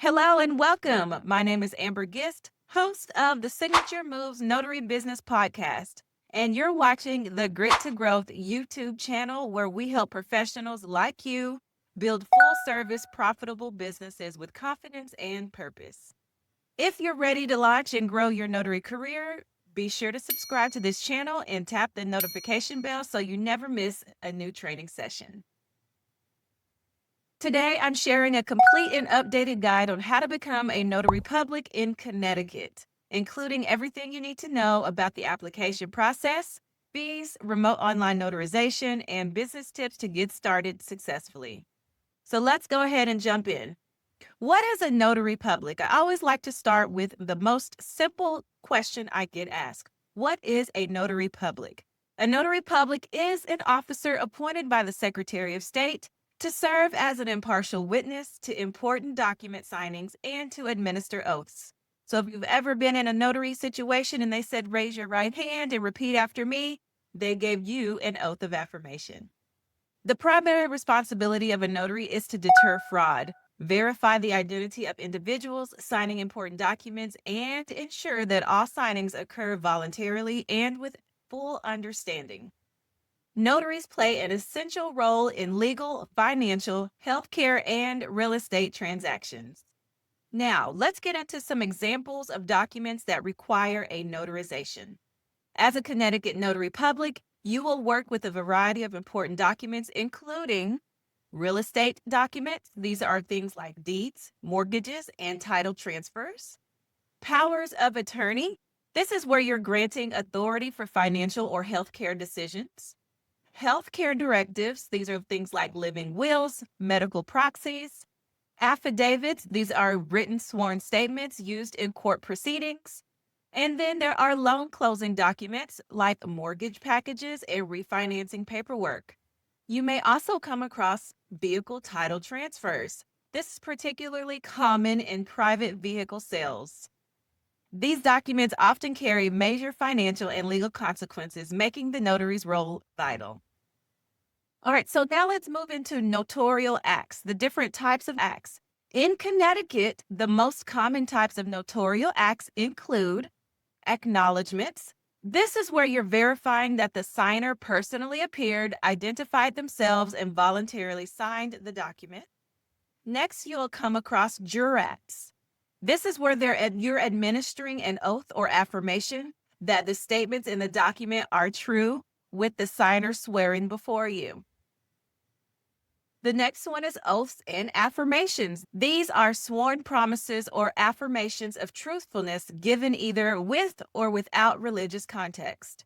Hello and welcome. My name is Amber Gist, host of the Signature Moves Notary Business Podcast. And you're watching the Grit to Growth YouTube channel where we help professionals like you build full service, profitable businesses with confidence and purpose. If you're ready to launch and grow your notary career, be sure to subscribe to this channel and tap the notification bell so you never miss a new training session. Today, I'm sharing a complete and updated guide on how to become a Notary Public in Connecticut, including everything you need to know about the application process, fees, remote online notarization, and business tips to get started successfully. So let's go ahead and jump in. What is a Notary Public? I always like to start with the most simple question I get asked. What is a Notary Public? A Notary Public is an officer appointed by the Secretary of State to serve as an impartial witness to important document signings and to administer oaths. So if you've ever been in a notary situation and they said, raise your right hand and repeat after me, they gave you an oath of affirmation. The primary responsibility of a notary is to deter fraud, verify the identity of individuals signing important documents, and ensure that all signings occur voluntarily and with full understanding. Notaries play an essential role in legal, financial, healthcare, and real estate transactions. Now, let's get into some examples of documents that require a notarization. As a Connecticut Notary Public, you will work with a variety of important documents, including real estate documents. These are things like deeds, mortgages, and title transfers. Powers of attorney. This is where you're granting authority for financial or healthcare decisions. Healthcare directives, these are things like living wills, medical proxies. Affidavits, these are written sworn statements used in court proceedings. And then there are loan closing documents like mortgage packages and refinancing paperwork. You may also come across vehicle title transfers. This is particularly common in private vehicle sales. These documents often carry major financial and legal consequences, making the notary's role vital. All right, so now let's move into notarial acts, the different types of acts. In Connecticut, the most common types of notarial acts include acknowledgments. This is where you're verifying that the signer personally appeared, identified themselves, and voluntarily signed the document. Next, you'll come across jurats. This is where you're administering an oath or affirmation that the statements in the document are true, with the signer swearing before you. The next one is oaths and affirmations. These are sworn promises or affirmations of truthfulness given either with or without religious context.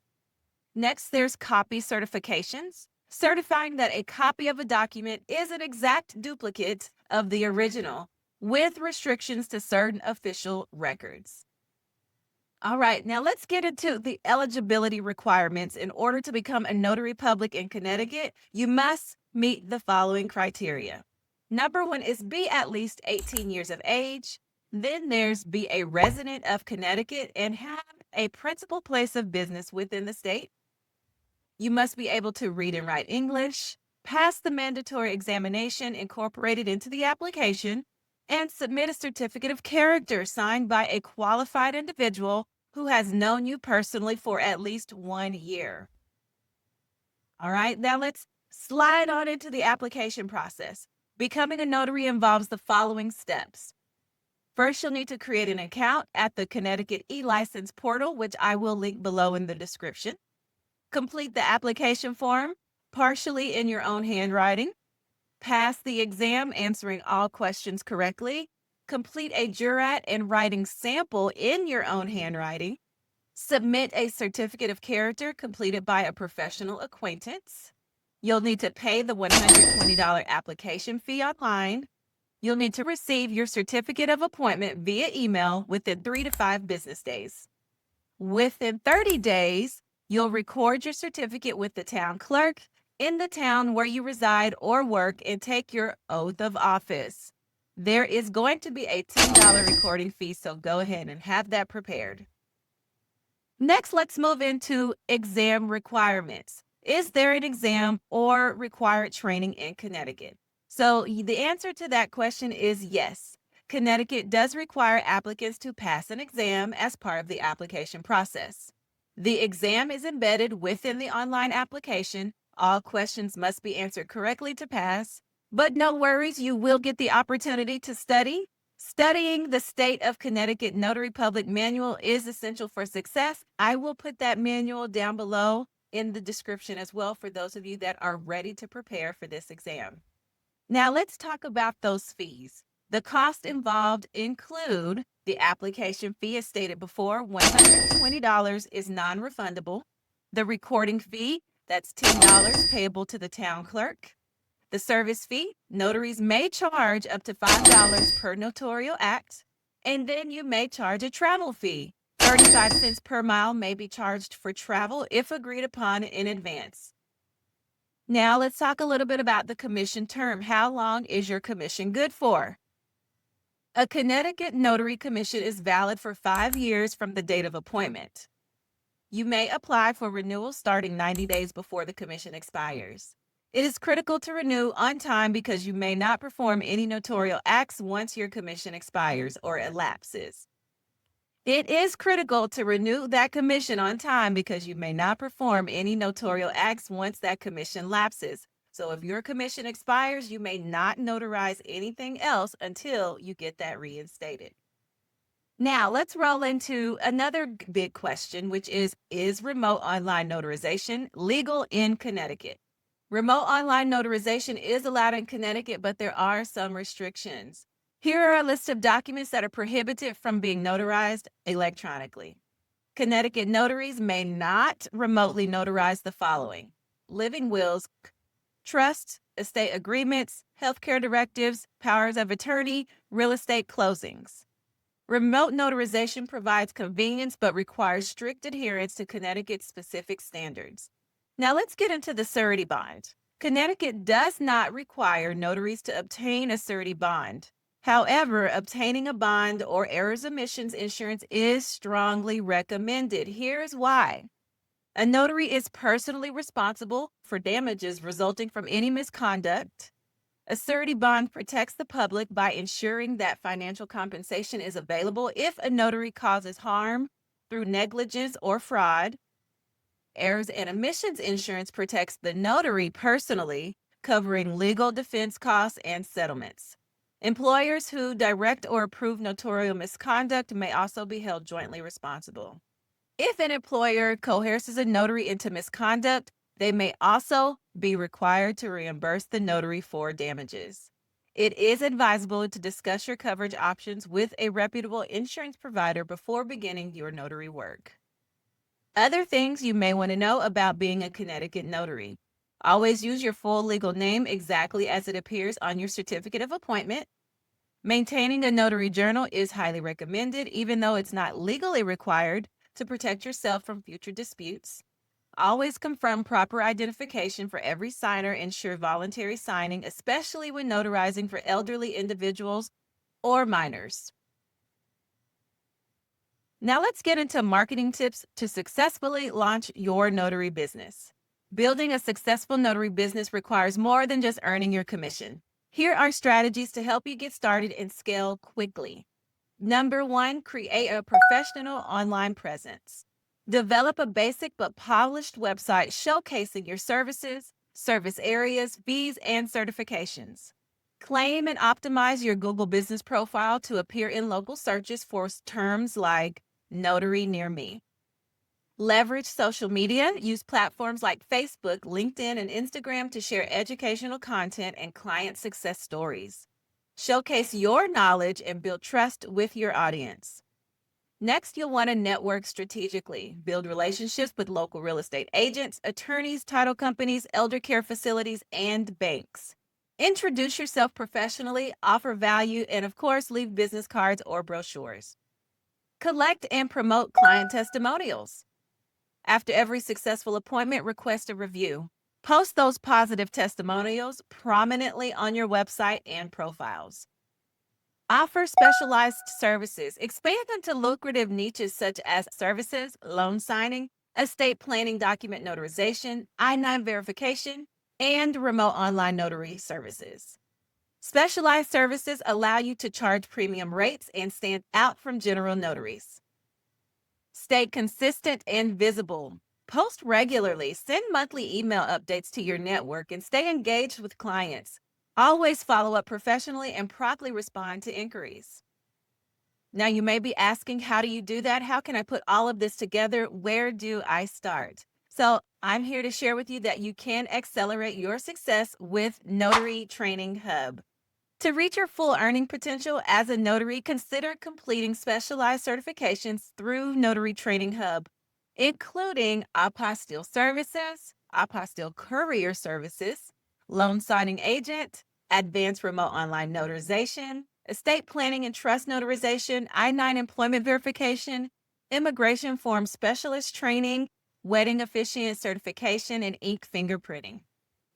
Next, there's copy certifications, certifying that a copy of a document is an exact duplicate of the original, with restrictions to certain official records. All right, now let's get into the eligibility requirements. In order to become a Notary Public in Connecticut, you must meet the following criteria. Number one is be at least 18 years of age. Then there's be a resident of Connecticut and have a principal place of business within the state. You must be able to read and write English, pass the mandatory examination incorporated into the application, and submit a certificate of character signed by a qualified individual who has known you personally for at least 1 year. All right, now let's slide on into the application process. Becoming a notary involves the following steps. First, you'll need to create an account at the Connecticut e-license portal, which I will link below in the description. Complete the application form, partially in your own handwriting. Pass the exam, answering all questions correctly. Complete a jurat and writing sample in your own handwriting. Submit a certificate of character completed by a professional acquaintance. You'll need to pay the $120 application fee online. You'll need to receive your certificate of appointment via email within 3 to 5 business days. Within 30 days, you'll record your certificate with the town clerk in the town where you reside or work and take your oath of office. There is going to be a $10 recording fee, so go ahead and have that prepared. Next, let's move into exam requirements. Is there an exam or required training in Connecticut? So the answer to that question is yes. Connecticut does require applicants to pass an exam as part of the application process. The exam is embedded within the online application. All questions must be answered correctly to pass. But no worries, you will get the opportunity to study. Studying the State of Connecticut Notary Public Manual is essential for success. I will put that manual down below in the description as well for those of you that are ready to prepare for this exam. Now let's talk about those fees. The costs involved include the application fee, as stated before, $120 is non-refundable. The recording fee, that's $10 payable to the town clerk. The service fee, notaries may charge up to $5 per notarial act. And then you may charge a travel fee. 35 cents per mile may be charged for travel if agreed upon in advance. Now let's talk a little bit about the commission term. How long is your commission good for? A Connecticut notary commission is valid for 5 years from the date of appointment. You may apply for renewal starting 90 days before the commission expires. It is critical to renew on time because you may not perform any notarial acts once your commission expires or elapses. It is critical to renew that commission on time because you may not perform any notarial acts once that commission lapses. So if your commission expires, you may not notarize anything else until you get that reinstated. Now, let's roll into another big question, which is remote online notarization legal in Connecticut? Remote online notarization is allowed in Connecticut, but there are some restrictions. Here are a list of documents that are prohibited from being notarized electronically. Connecticut notaries may not remotely notarize the following: living wills, trusts, estate agreements, healthcare directives, powers of attorney, real estate closings. Remote notarization provides convenience but requires strict adherence to Connecticut's specific standards. Now let's get into the surety bond. Connecticut does not require notaries to obtain a surety bond. However, obtaining a bond or errors omissions insurance is strongly recommended. Here's why. A notary is personally responsible for damages resulting from any misconduct. A surety bond protects the public by ensuring that financial compensation is available if a notary causes harm through negligence or fraud. Errors and omissions insurance protects the notary personally, covering legal defense costs and settlements. Employers who direct or approve notarial misconduct may also be held jointly responsible. If an employer coerces a notary into misconduct, they may also be required to reimburse the notary for damages. It is advisable to discuss your coverage options with a reputable insurance provider before beginning your notary work. Other things you may want to know about being a Connecticut notary. Always use your full legal name exactly as it appears on your certificate of appointment. Maintaining a notary journal is highly recommended, even though it's not legally required, to protect yourself from future disputes. Always confirm proper identification for every signer. Ensure voluntary signing, especially when notarizing for elderly individuals or minors. Now let's get into marketing tips to successfully launch your notary business. Building a successful notary business requires more than just earning your commission. Here are strategies to help you get started and scale quickly. Number 1, create a professional online presence. Develop a basic but polished website showcasing your services, service areas, fees, and certifications. Claim and optimize your Google business profile to appear in local searches for terms like notary near me. Leverage social media. Use platforms like Facebook, LinkedIn, and Instagram to share educational content and client success stories. Showcase your knowledge and build trust with your audience. Next, you'll want to network strategically. Build relationships with local real estate agents, attorneys, title companies, elder care facilities, and banks. Introduce yourself professionally, offer value, and of course, leave business cards or brochures. Collect and promote client testimonials. After every successful appointment, request a review. Post those positive testimonials prominently on your website and profiles. Offer specialized services. Expand into lucrative niches such as services, loan signing, estate planning, document notarization, I-9 verification, and remote online notary services. Specialized services allow you to charge premium rates and stand out from general notaries. Stay consistent and visible. Post regularly, send monthly email updates to your network, and stay engaged with clients. Always follow up professionally and promptly respond to inquiries. Now, you may be asking, how do you do that? How can I put all of this together? Where do I start? So, I'm here to share with you that you can accelerate your success with Notary Training Hub. To reach your full earning potential as a notary, consider completing specialized certifications through Notary Training Hub, including apostille services, apostille courier services, loan signing agent, advanced remote online notarization, estate planning and trust notarization, I-9 employment verification, immigration form specialist training, wedding officiant certification, and ink fingerprinting.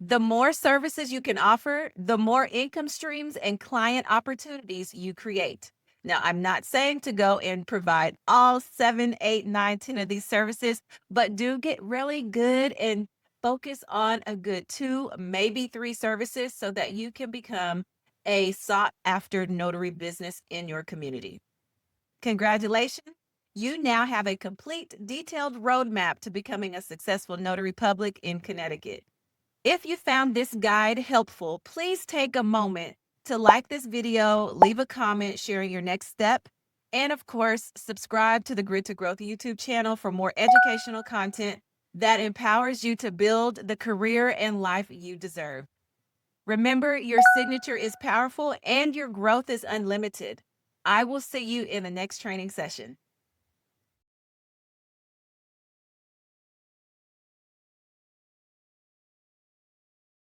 The more services you can offer, the more income streams and client opportunities you create. Now, I'm not saying to go and provide all 7, 8, 9, 10 of these services, but do get really good and focus on a good 2, maybe 3 services so that you can become a sought after notary business in your community. Congratulations. You now have a complete, detailed roadmap to becoming a successful notary public in Connecticut. If you found this guide helpful, please take a moment to like this video, leave a comment sharing your next step, and of course, subscribe to the Grid to Growth YouTube channel for more educational content that empowers you to build the career and life you deserve. Remember, your signature is powerful and your growth is unlimited. I will see you in the next training session.